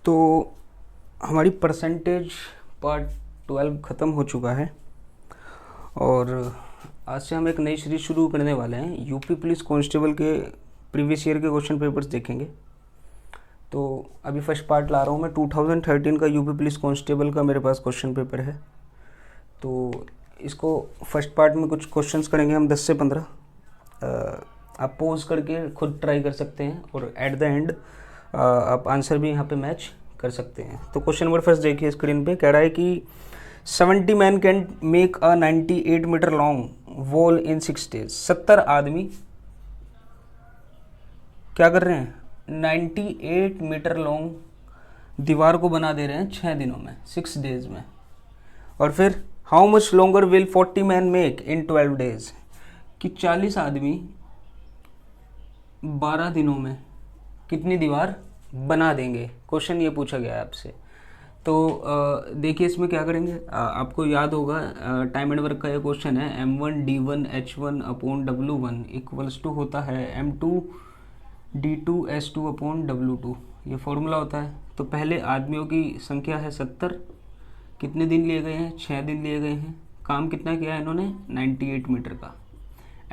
तो हमारी percentage part 12 ख़त्म हो चुका है और आज से हम एक नई सीरीज शुरू करने वाले हैं। यूपी पुलिस कांस्टेबल के प्रीवियस ईयर के क्वेश्चन पेपर्स देखेंगे। तो अभी फर्स्ट पार्ट ला रहा हूँ मैं। 2013 का यूपी पुलिस कांस्टेबल का मेरे पास क्वेश्चन पेपर है। तो इसको फर्स्ट पार्ट में कुछ क्वेश्चंस करेंगे हम 10 से 15। आप पोज करके खुद ट्राई कर सकते हैं और एट द एंड आप आंसर भी यहाँ पे मैच कर सकते हैं। तो क्वेश्चन नंबर फर्स्ट देखिए, स्क्रीन पे कह रहा है कि 70 man can make a 98 metre long wall in 6 days। 70 आदमी क्या कर रहे हैं? 98 मीटर लॉन्ग दीवार को बना दे रहे हैं 6 दिनों में, 6 days में। और फिर how much longer will 40 man make in 12 days, कि 40 आदमी 12 दिनों में कितनी दीवार बना देंगे। क्वेश्चन ये पूछा गया है आपसे। तो देखिए इसमें क्या करेंगे। आपको याद होगा टाइम एंड वर्क का ये क्वेश्चन है। m1d1h1/w1 इक्वल्स टू होता है m2d2s2/w2। ये फॉर्मूला होता है। तो पहले आदमियों की संख्या है 70। कितने दिन लिए गए हैं? 6 दिन लिए गए हैं। काम कितना किया है इन्होंने? 98 मीटर का।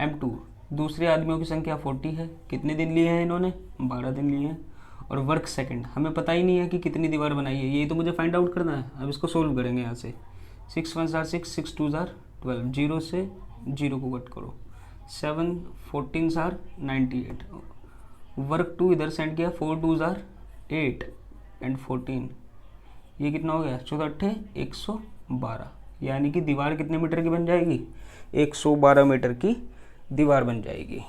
m2 दूसरे आदमियों की संख्या 40 है। कितने दिन लिए हैं इन्होंने? 12 दिन लिए हैं। और वर्क सेकंड हमें पता ही नहीं है कि कितनी दीवार बनाई है, यही तो मुझे फाइंड आउट करना है। अब इसको सोल्व करेंगे यहाँ से। 6 1 6 6 2 12, 0 से 0 को कट करो। 7 14 98। वर्क 2 इधर सेंड किया, 4 2 8 एंड 14। ये कितना हो गया? 14 8 112। यानी कि दीवार कितने मीटर की बन जाएगी? 112 मीटर की दीवार बन जाएगी।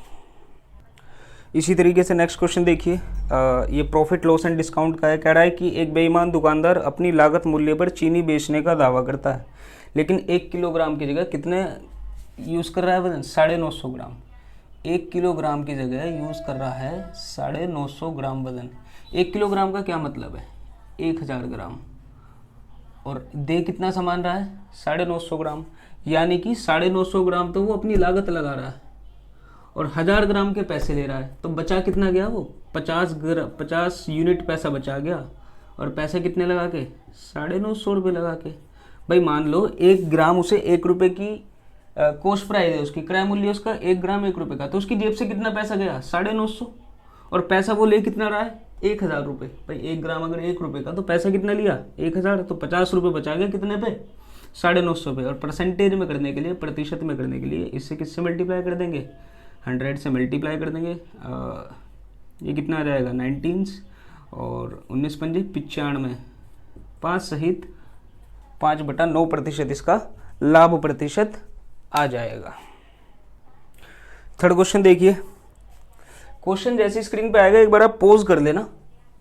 इसी तरीके से नेक्स्ट क्वेश्चन देखिए। ये प्रॉफिट लॉस एंड डिस्काउंट का है। कह रहा है कि एक बेईमान दुकानदार अपनी लागत मूल्य पर चीनी बेचने का दावा करता है, लेकिन 1 किलोग्राम की जगह कितने यूज़ कर रहा है वजन? 950 ग्राम। 1 किलोग्राम की जगह यूज़ कर रहा है 950 ग्राम वजन। 1 किलोग्राम का क्या मतलब है? 1000 ग्राम। और दे कितना सामान रहा है? 950 ग्राम। यानी कि 950 ग्राम तो वो अपनी लागत लगा रहा है और 1000 ग्राम के पैसे ले रहा है। तो बचा कितना गया? वो 50 यूनिट पैसा बचा गया। और पैसे कितने लगा के? 950 रुपये लगा के। भाई मान लो 1 ग्राम उसे 1 रुपये की कॉस्ट प्राइस है, उसकी क्रय मूल्य उसका 1 ग्राम 1 रुपये का। तो उसकी जेब से कितना पैसा गया? 950। और पैसा वो ले कितना रहा है? 1000 रुपये। भाई 1 ग्राम अगर 1 रुपये का तो पैसा कितना लिया? 1000। तो 50 रुपये बचा गया कितने पे? 950 पे। और परसेंटेज में करने के लिए, प्रतिशत में करने के लिए इससे किससे मल्टीप्लाई कर देंगे? 100 से मल्टीप्लाई कर देंगे। ये कितना आ जाएगा? 19 और 19 पंजे 95। 5 सहित 5/9% इसका लाभ प्रतिशत आ जाएगा। थर्ड क्वेश्चन देखिए। क्वेश्चन जैसे स्क्रीन पे आएगा एक बार आप पॉज कर लेना,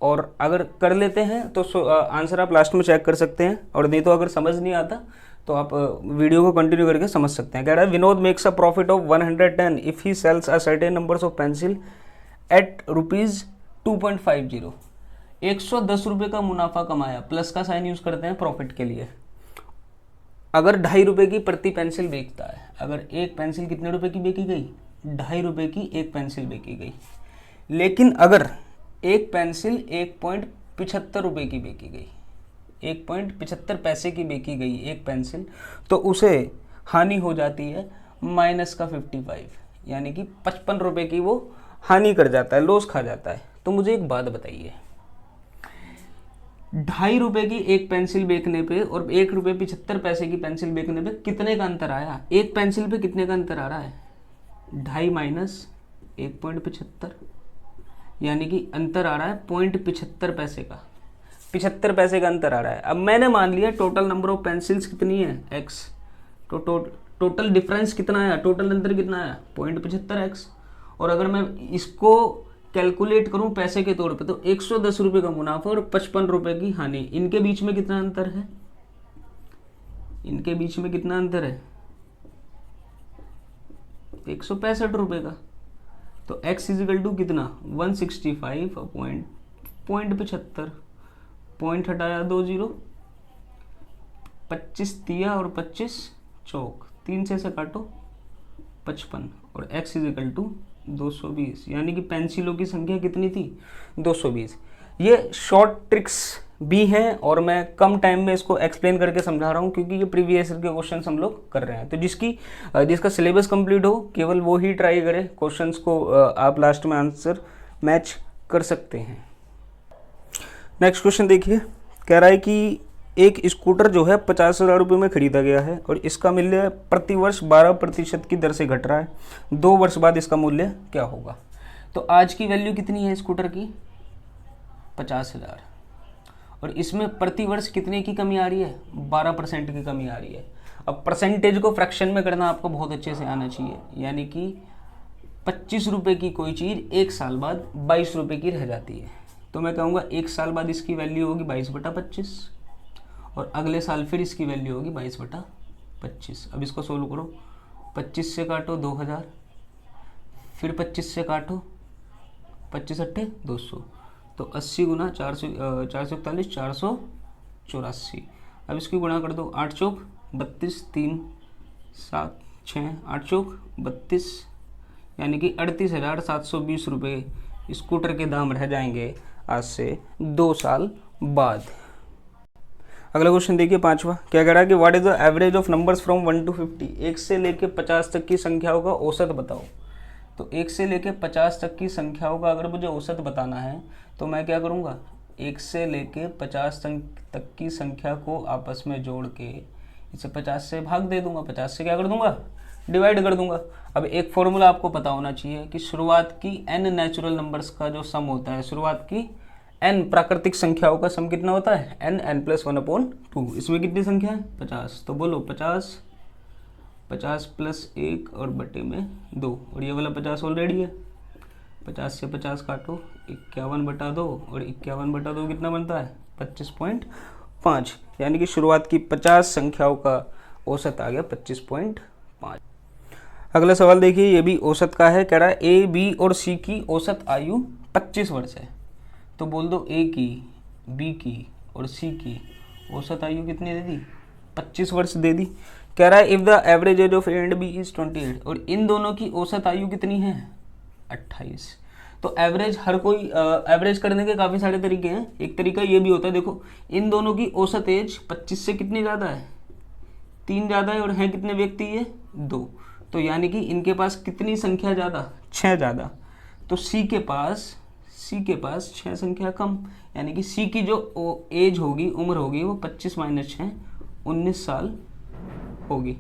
और अगर कर लेते हैं तो आंसर आप लास्ट में चेक कर सकते हैं, और नहीं तो अगर समझ नहीं आता तो आप वीडियो को कंटिन्यू करके समझ सकते हैं। कह रहा है Vinod makes a profit of 110 if he sells a certain numbers of pencil at ₹2.50। 110 रुपये का मुनाफा कमाया। प्लस का साइन यूज करते हैं प्रॉफिट के लिए। अगर 2.5 रुपये की प्रति पेंसिल बेचता है, अगर एक पेंसिल कितने रुपए की बेची गई? 2.5 रुपये की एक पेंसिल बेची गई। लेकिन अगर एक पेंसिल 1.75 रुपये की बेची गई, 1.75 पैसे की बेची गई एक पेंसिल, तो उसे हानि हो जाती है माइनस का 55, यानी कि 55 रुपये की वो हानि कर जाता है, लॉस खा जाता है। तो मुझे एक बात बताइए, 2.5 रुपये की एक पेंसिल बेचने पे और 1 रुपये 75 पैसे की पेंसिल बेचने पे कितने का अंतर आया? एक पेंसिल पे कितने का अंतर आ रहा है? 2.5 माइनस 1.75, यानी कि अंतर आ रहा है 0.75 पैसे का। 75 पैसे का अंतर आ रहा है। अब मैंने मान लिया टोटल नंबर ऑफ पेंसिल्स कितनी है? x। तो टोटल डिफरेंस कितना आया? टोटल अंतर कितना आया? 0.75x। और अगर मैं इसको कैलकुलेट करूं पैसे के तौर पे तो 110 रुपये का मुनाफा और 55 रुपये की हानि। इनके बीच में कितना अंतर है? इनके बीच में कितना अंतर है? 165 रुपये का। तो x इजिकल टू कितना? 165.75। पॉइंट हटाया 2 0, 25 दिया और 25 चौक, 3 से काटो 55, और x इजिकल टू 220। यानी कि पेंसिलों की संख्या कितनी थी? 220। ये शॉर्ट ट्रिक्स भी हैं और मैं कम टाइम में इसको एक्सप्लेन करके समझा रहा हूँ क्योंकि ये प्रीवियस ईयर के क्वेश्चन हम लोग कर रहे हैं। तो जिसका सिलेबस कंप्लीट हो केवल वो ही ट्राई करे, क्वेश्चंस को आप लास्ट में आंसर मैच कर सकते हैं। नेक्स्ट क्वेश्चन देखिए, कह रहा है कि एक स्कूटर जो है 50,000 रुपये में खरीदा गया है और इसका मूल्य प्रतिवर्ष 12% की दर से घट रहा है। 2 वर्ष बाद इसका मूल्य क्या होगा? तो आज की वैल्यू कितनी है स्कूटर की? 50,000 और इसमें प्रतिवर्ष कितने की कमी आ रही है? 12% की कमी आ रही है। अब परसेंटेज को फ्रैक्शन में करना आपको बहुत अच्छे से आना चाहिए, यानी कि 25 रुपये की कोई चीज़ 1 साल बाद 22 रुपये की रह जाती है। तो मैं कहूँगा 1 साल बाद इसकी वैल्यू होगी 22/25 और अगले साल फिर इसकी वैल्यू होगी 22/25। अब इसको सोल्व करो, 25 से काटो 2000, फिर 25 से काटो 25 अट्ठे 200, तो 80 गुना 441 484। अब इसकी गुणा कर दो, 8 चौक 32, 3 7 6 8 चौक 32, यानी कि 38,720 रुपये स्कूटर के दाम रह जाएंगे आज से 2 साल बाद। अगला क्वेश्चन देखिए 5वां, क्या कह रहा है कि what is the average of numbers from 1 to 50? 1 से लेके 50 तक की संख्याओं का औसत बताओ। तो 1 से लेके 50 तक की संख्याओं का अगर मुझे औसत बताना है तो मैं क्या करूँगा, 1 से लेके 50 तक की संख्या को आपस में जोड़ के इसे 50 से भाग दे दूंगा, 50 से क्या कर दूंगा, डिवाइड कर दूंगा। अब एक फॉर्मूला आपको पता होना चाहिए कि शुरुआत की n नेचुरल नंबर्स का जो सम होता है, शुरुआत की n प्राकृतिक संख्याओं का सम कितना होता है? n+1/2। इसमें कितनी संख्या है? 50। तो बोलो 50 + 1 और बटे में 2, और ये वाला 50 ऑलरेडी है। 50 से 50 काटो, 51/2 और 51/2 कितना बनता है? 25.5, यानी कि शुरुआत की 50 संख्याओं का औसत आ गया 25.5। अगला सवाल देखिए, ये भी औसत का है। कह रहा है ए, बी और सी की औसत आयु 25 वर्ष है। तो बोल दो ए की, बी की और सी की औसत आयु कितनी दे दी? 25 वर्ष दे दी। कह रहा है if the average age of A and B is 28, और इन दोनों की औसत आयु कितनी है? 28। तो एवरेज हर कोई एवरेज करने के काफ़ी सारे तरीके हैं। एक तरीका ये भी होता है, देखो इन दोनों की औसत एज 25 से कितनी ज़्यादा है? 3 ज़्यादा है, और हैं कितने व्यक्ति ये? 2। तो यानी कि इनके पास कितनी संख्या ज़्यादा? 6 ज़्यादा। तो सी के पास 6 संख्या कम, यानी कि सी की जो एज होगी, उम्र होगी, वो 25 - 6 19 साल होगी।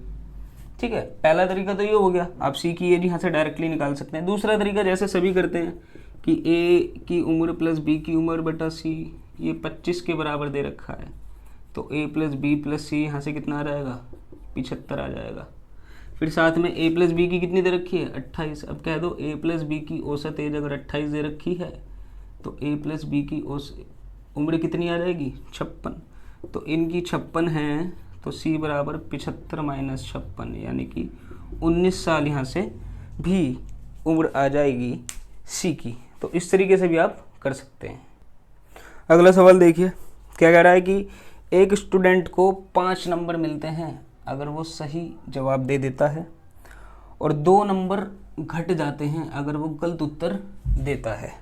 ठीक है, पहला तरीका तो ये हो गया, आप सी की एज यहाँ से डायरेक्टली निकाल सकते हैं। दूसरा तरीका जैसे सभी करते हैं कि ए की उम्र प्लस बी की उम्र बटा सी, ये 25 के बराबर दे रखा है, तो ए प्लस बी प्लस सी यहाँ से कितना आ जाएगा? 75 आ जाएगा। फिर साथ में ए प्लस बी की कितनी दे रखी है? 28। अब कह दो ए प्लस बी की औसत एज अगर 28 दे रखी है तो ए प्लस बी की उम्र कितनी आ जाएगी? 56। तो इनकी 56 है, तो सी बराबर 75 - 56, यानी कि 19 साल यहाँ से भी उम्र आ जाएगी सी की। तो इस तरीके से भी आप कर सकते हैं। अगला सवाल देखिए, क्या कह रहा है कि एक स्टूडेंट को 5 नंबर मिलते हैं अगर वो सही जवाब दे देता है, और 2 नंबर घट जाते हैं अगर वो गलत उत्तर देता है।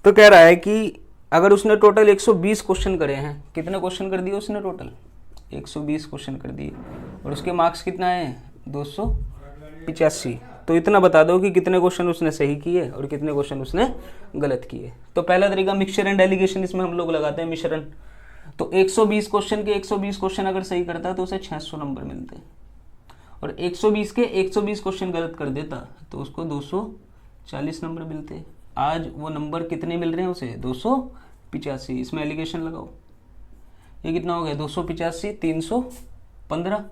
तो कह रहा है कि अगर उसने टोटल 120 क्वेश्चन करे हैं, कितने क्वेश्चन कर दिए उसने? टोटल 120 क्वेश्चन कर दिए, और उसके मार्क्स कितना है? 285। तो इतना बता दो कि कितने क्वेश्चन उसने सही किए और कितने क्वेश्चन उसने गलत किए। तो पहला तरीका मिक्सचर एंड एलिगेशन, इसमें हम लोग लगाते हैं मिश्रण। तो 120 क्वेश्चन के 120 क्वेश्चन अगर सही करता है तो उसे 600 नंबर मिलते हैं, और 120 के 120 क्वेश्चन गलत कर देता तो उसको 240 नंबर मिलते। आज वो नंबर कितने मिल रहे हैं उसे? 285। इसमें एलिगेशन लगाओ, ये कितना हो गया? 285 315,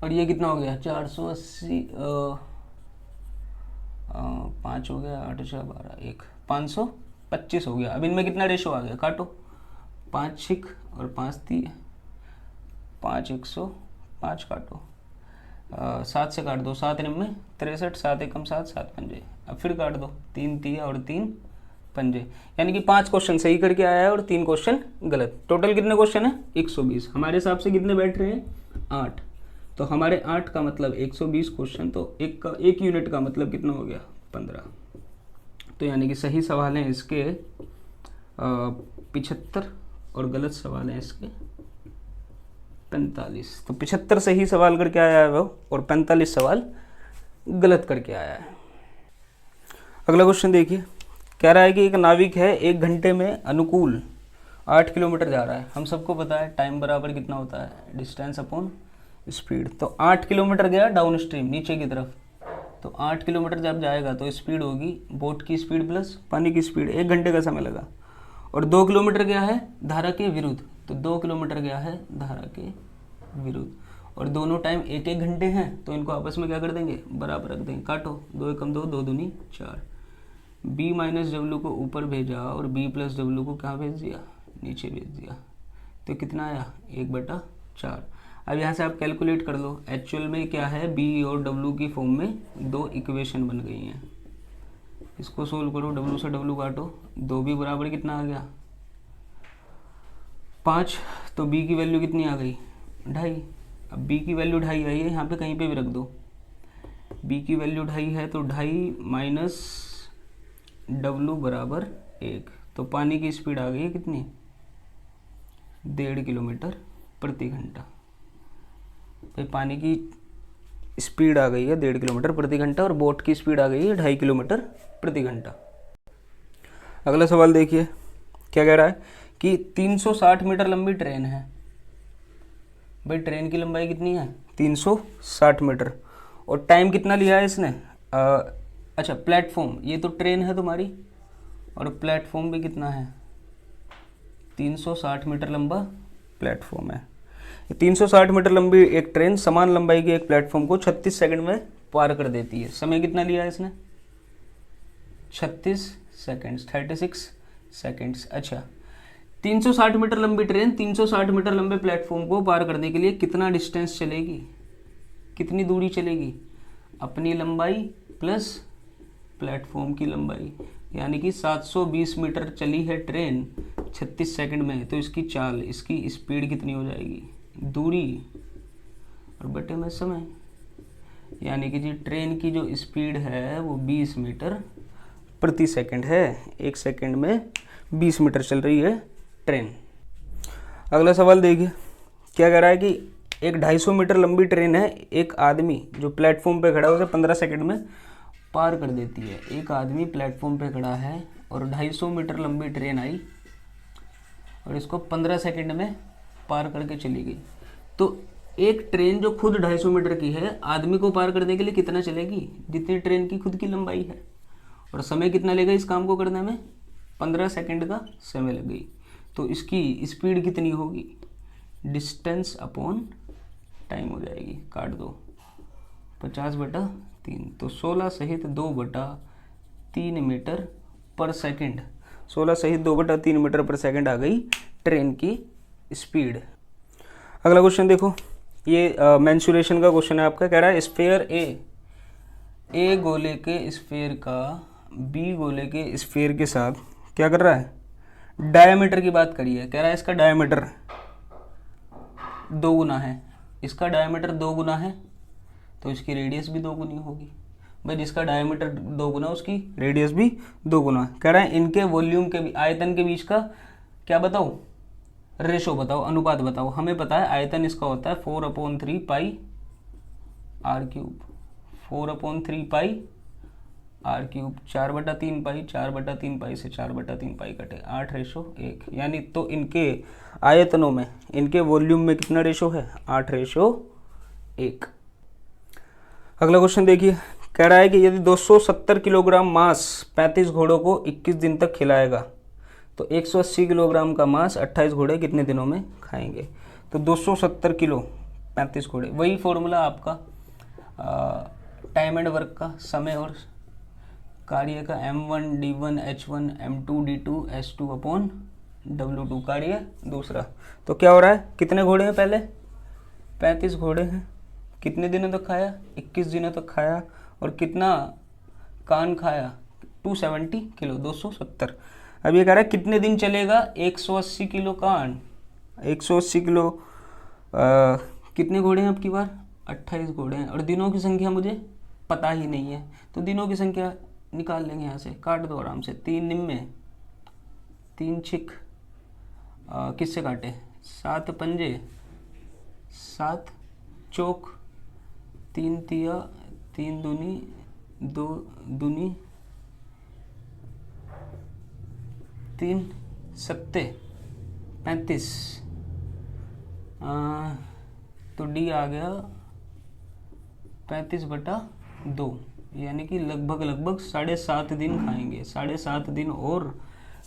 और ये कितना हो गया? 480 5 हो गया, 8 4 12 1 525 हो गया। अब इनमें कितना रेशो आ गया? काटो, 5 6 और 5 3 5 105 काटो, 7 से काट दो, 7 9 63, 7 एकम 7 7 पंजे। अब फिर काट दो, 3 3 और 3 पंजे, यानी कि 5 क्वेश्चन सही करके आया है और 3 क्वेश्चन गलत। टोटल कितने क्वेश्चन है? 120। हमारे हिसाब से कितने बैठ रहे हैं? 8। तो हमारे 8 का मतलब 120 क्वेश्चन, तो एक यूनिट का मतलब कितना हो गया? 15। तो यानी कि सही सवाल है इसके 75 और गलत सवाल है इसके 45। तो 75 सही सवाल करके आया है वो और 45 सवाल गलत करके आया है। अगला क्वेश्चन देखिए, कह रहा है कि एक नाविक है 1 घंटे में अनुकूल 8 किलोमीटर जा रहा है। हम सबको पता है टाइम बराबर कितना होता है, डिस्टेंस अपॉन स्पीड। तो 8 किलोमीटर गया डाउन स्ट्रीम नीचे की तरफ, तो 8 किलोमीटर जब जाएगा तो स्पीड होगी बोट की स्पीड प्लस पानी की स्पीड, 1 घंटे का समय लगा। और 2 किलोमीटर गया है धारा के विरुद्ध, तो 2 किलोमीटर गया है धारा के विरुद्ध, और दोनों टाइम 1-1 घंटे हैं, तो इनको आपस में क्या कर देंगे, बराबर रख देंगे। काटो, 2 एकम 2, 2 दूनी 4। बी माइनस डब्ल्यू को ऊपर भेजा और बी प्लस डब्ल्यू को कहाँ भेज दिया, नीचे भेज दिया। तो कितना आया, 1/4। अब यहाँ से आप कैलकुलेट कर लो, एक्चुअल में क्या है, बी और डब्ल्यू की फॉर्म में 2 इक्वेशन बन गई हैं। इसको सोल्व करो, डब्ल्यू से डब्ल्यू काटो, 2 भी बराबर कितना आ गया 5। तो बी की वैल्यू कितनी आ गई 2.5। अब बी की वैल्यू 2.5 आई है, यहाँ पे कहीं पे भी रख दो। बी की वैल्यू 2.5 है, तो 2.5 माइनस डब्ल्यू बराबर 1। तो पानी की स्पीड आ गई है कितनी, 1.5 किलोमीटर प्रति घंटा। भाई पानी की स्पीड आ गई है 1.5 किलोमीटर प्रति घंटा और बोट की स्पीड आ गई है 2.5 किलोमीटर प्रति घंटा। अगला सवाल देखिए, क्या कह रहा है कि 360 मीटर लंबी ट्रेन है। भाई ट्रेन की लंबाई कितनी है 360 मीटर, और टाइम कितना लिया है इसने, अच्छा प्लेटफॉर्म, ये तो ट्रेन है तुम्हारी, और प्लेटफॉर्म भी कितना है 360 मीटर लंबा प्लेटफॉर्म है। 360 मीटर लंबी एक ट्रेन समान लंबाई के एक प्लेटफॉर्म को 36 सेकंड में पार कर देती है। समय कितना लिया है इसने, 36 सेकंड्स, 36 सेकंड्स। अच्छा, 360 मीटर लंबी ट्रेन 360 मीटर लंबे प्लेटफॉर्म को पार करने के लिए कितना डिस्टेंस चलेगी, कितनी दूरी चलेगी, अपनी लंबाई प्लस प्लेटफॉर्म की लंबाई, यानी कि 720 मीटर चली है ट्रेन 36 सेकंड में। तो इसकी चाल, इसकी स्पीड कितनी हो जाएगी, दूरी और बटे में समय, यानी कि जी ट्रेन की जो स्पीड है वो 20 मीटर प्रति सेकंड है। 1 सेकंड में 20 मीटर चल रही है ट्रेन। अगला सवाल देखिए, क्या कह रहा है कि एक 250 मीटर लंबी ट्रेन है, एक आदमी जो प्लेटफॉर्म पे खड़ा है उसे 15 सेकंड में पार कर देती है। एक आदमी प्लेटफॉर्म पे खड़ा है और 250 मीटर लंबी ट्रेन आई और इसको 15 सेकंड में पार करके चली गई। तो एक ट्रेन जो खुद 250 मीटर की है, आदमी को पार करने के लिए कितना चलेगी, जितनी ट्रेन की खुद की लंबाई है, और समय कितना लेगा इस काम को करने में, 15 सेकंड का समय लग गई। तो इसकी स्पीड कितनी होगी, डिस्टेंस अपॉन टाइम हो जाएगी, काट दो, 50/3। तो 16 सहित 2/3 मीटर पर सेकंड, 16 सहित 2/3 मीटर पर सेकंड आ गई ट्रेन की स्पीड। अगला क्वेश्चन देखो, ये मेंसुरेशन का क्वेश्चन है आपका। कह रहा है स्फीयर ए गोले के स्फीयर का बी गोले के स्फीयर के साथ क्या कर रहा है, डायमीटर की बात करी है। कह रहा है इसका डायमीटर 2 गुना है, इसका डायमीटर 2 गुना है, तो इसकी रेडियस भी 2 गुनी होगी। भाई जिसका डायमीटर 2 गुना उसकी रेडियस भी 2 गुना। कह रहा है इनके वॉल्यूम के आयतन के बीच का क्या बताओ, रेशो बताओ, अनुपात बताओ। हमें पता है आयतन इसका होता है 4/3 पाई r³, 4/3 पाई r³, 4/3 पाई, 4/3 पाई से 4/3 पाई कटे, 8:1। यानी तो इनके आयतनों में, इनके वॉल्यूम में कितना रेशो है, 8:1। अगला क्वेश्चन देखिए, कह रहा है कि यदि 270 किलोग्राम मांस 35 घोड़ों को 21 दिन तक खिलाएगा तो 180 किलोग्राम का मांस 28 घोड़े कितने दिनों में खाएंगे। तो 270 किलो 35 घोड़े, वही फॉर्मूला आपका टाइम एंड वर्क का, समय और कार्य का, m1 d1 h1 m2 d2 s2 upon w2, कार्य दूसरा। तो क्या हो रहा है, कितने घोड़े हैं, पहले 35 घोड़े हैं, कितने दिनों तक खाया, 21 दिनों तक खाया, और कितना कान खाया, 270 किलो, 270। अब ये कह रहा है कितने दिन चलेगा, 180 किलो कान, 180 किलो कितने घोड़े हैं आपकी बार, 28 घोड़े हैं, और दिनों की संख्या मुझे पता ही नहीं है। तो दिनों की संख्या निकाल लेंगे यहाँ से, काट दो आराम से, 3 दिन में 3 छिक किससे काटे, 7 पंजे, 7 चौक, 3 तिया, 3 दूनी, 2 दूनी, 3 सत्ते 35। तो डी आ गया 35/2, यानी कि लगभग 7.5 दिन खाएंगे, 7.5 दिन और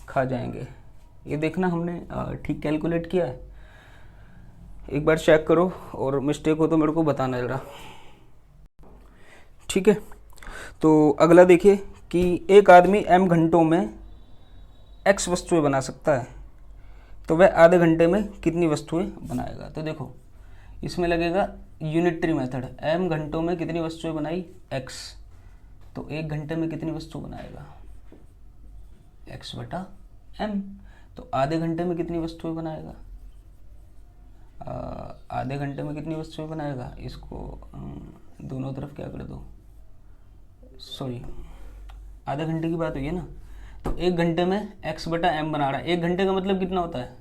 खा जाएंगे। ये देखना हमने ठीक कैलकुलेट किया है, एक बार चेक करो और मिस्टेक हो तो मेरे को बताना जरा, ठीक है। तो अगला देखिए कि एक आदमी m घंटों में x वस्तुएं बना सकता है, तो वह आधे घंटे में कितनी वस्तुएं बनाएगा। तो देखो इसमें लगेगा यूनिटरी मेथड, m घंटों में कितनी वस्तुएं बनाई x, तो 1 घंटे में कितनी वस्तु बनाएगा x/m। तो आधे घंटे में कितनी वस्तुएं बनाएगा, आधे घंटे में कितनी वस्तुएं बनाएगा, इसको दोनों तरफ क्या कर दो, सॉरी आधे घंटे की बात हुई है ना। तो 1 घंटे में x/m बना रहा है, 1 घंटे का मतलब कितना होता है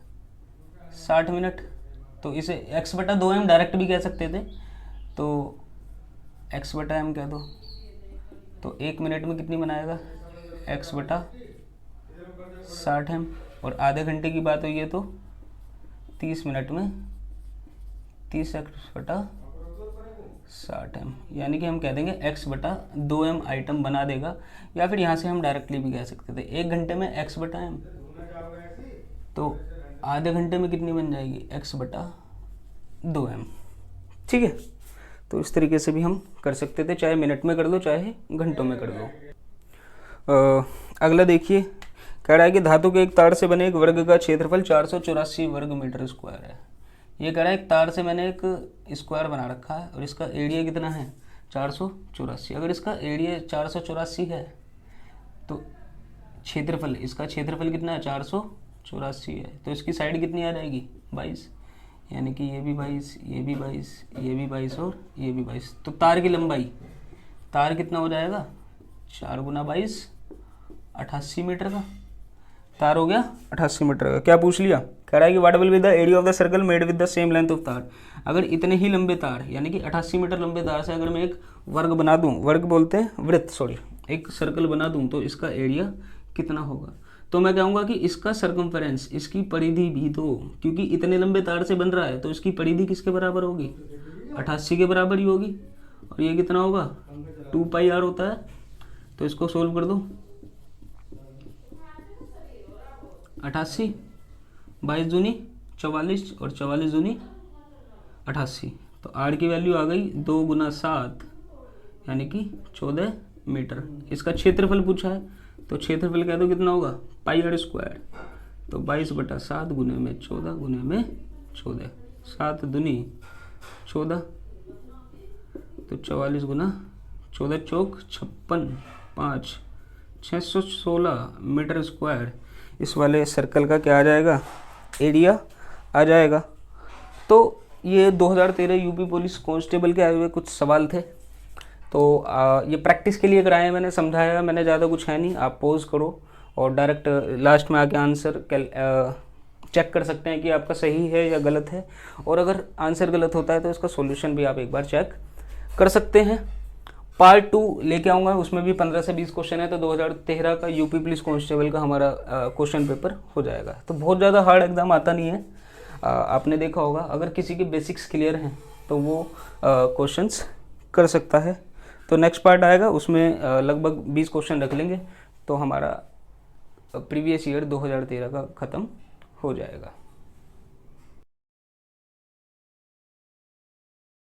60 मिनट, तो इसे x/2m डायरेक्ट भी कह सकते थे, तो x/m कह दो। तो 1 मिनट में कितनी बनाएगा x/60m, और आधे घंटे की बात हुई है तो 30 मिनट में 30x/60m, यानी कि हम कह देंगे x/2m आइटम बना देगा, या फिर यहाँ से हम डायरेक्टली भी कह सकते थे 1 घंटे में x/m, तो आधे घंटे में कितनी बन जाएगी x/2m, ठीक है। तो इस तरीके से भी हम कर सकते थे, चाहे मिनट में कर दो चाहे घंटों में कर दो। अगला देखिए, कह रहा है कि धातु के एक तार से बने एक वर्ग का क्षेत्रफल 484 वर्ग मीटर स्क्वायर है। ये कह रहा है एक तार से मैंने एक स्क्वायर बना रखा है और इसका एरिया कितना है 484। अगर इसका एरिया 484 है तो क्षेत्रफल, इसका क्षेत्रफल कितना है 484 है, तो इसकी साइड कितनी आ जाएगी 22, यानी कि ये भी 22, ये भी 22, ये भी 22 और ये भी 22। तो तार की लंबाई, तार कितना हो जाएगा 4 × 22 88 मीटर का तार हो गया 88 मीटर का। क्या पूछ लिया, कह रहा है कि what will be the area of the circle made with the same length of तार। अगर इतने ही लंबे तार यानी कि 88 मीटर लंबे तार से अगर मैं एक वर्ग बना दूं, वर्ग बोलते हैं वृत्त, सॉरी, एक सर्कल बना दूं, तो इसका एरिया कितना होगा। तो मैं कहूँगा कि इसका सर्कमफेरेंस, इसकी परिधि भी दो, क्योंकि इतने लंबे तार से बन रहा है तो इसकी परिधि किसके बराबर होगी 88 के बराबर ही होगी, और ये कितना होगा 2πr होता है। तो इसको सोल्व कर दो, 88, 22 दूनी 44 और 44 दूनी 88, तो r की वैल्यू आ गई 2 × 7 यानी कि 14 मीटर। इसका क्षेत्रफल पूछा है तो क्षेत्रफल कह दो कितना होगा πr², तो 22/7 गुने में 14 गुने में 14, 7 दूनी 14, तो 44 × 14 चौक 56, 5 616 मीटर स्क्वायर इस वाले सर्कल का क्या आ जाएगा एरिया आ जाएगा। तो ये 2013 यूपी पुलिस कांस्टेबल के आए हुए कुछ सवाल थे, तो ये प्रैक्टिस के लिए कराए, मैंने समझाया, मैंने ज़्यादा कुछ है नहीं, आप पॉज करो और डायरेक्ट लास्ट में आके आंसर चेक कर सकते हैं कि आपका सही है या गलत है, और अगर आंसर गलत होता है तो इसका सॉल्यूशन भी आप एक बार चेक कर सकते हैं। पार्ट 2 लेके आऊँगा, उसमें भी 15 से 20 क्वेश्चन है, तो 2013 का यूपी पुलिस कांस्टेबल का हमारा क्वेश्चन पेपर हो जाएगा। तो बहुत ज़्यादा हार्ड एग्जाम आता नहीं है, आपने देखा होगा। अगर किसी के बेसिक्स क्लियर हैं तो वो क्वेश्चंस कर सकता है। तो नेक्स्ट पार्ट आएगा, उसमें लगभग 20 क्वेश्चन रख लेंगे, तो हमारा प्रीवियस ईयर 2013 का ख़त्म हो जाएगा।